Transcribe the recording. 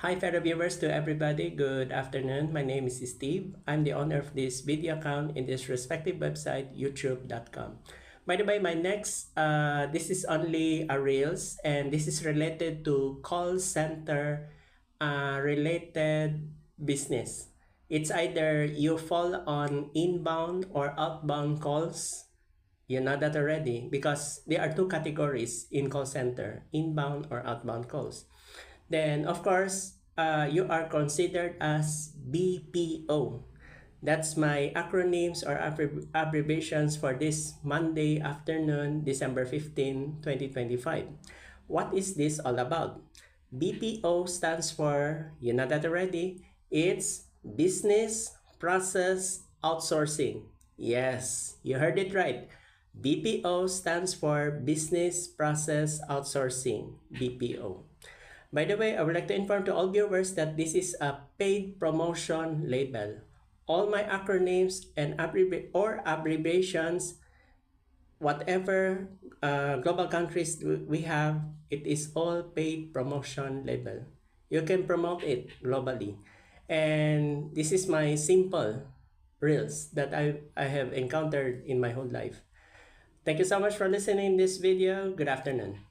Hi fellow viewers to everybody, good afternoon. My name is Steve. I'm the owner of this video account in this respective website, youtube.com. By the way, this is only a Reels and this is related to call center related business. It's either you fall on inbound or outbound calls. You know that already because there are two categories in call center, inbound or outbound calls. Then, of course, you are considered as BPO. That's my acronyms or abbreviations for this Monday afternoon, December 15, 2025. What is this all about? BPO stands for, you know that already, it's Business Process Outsourcing. Yes, you heard it right. BPO stands for Business Process Outsourcing, BPO. By the way, I would like to inform to all viewers that this is a paid promotion label. All my acronyms and abbreviations, whatever global countries we have, it is all paid promotion label. You can promote it globally. And this is my simple reels that I have encountered in my whole life. Thank you so much for listening this video. Good afternoon.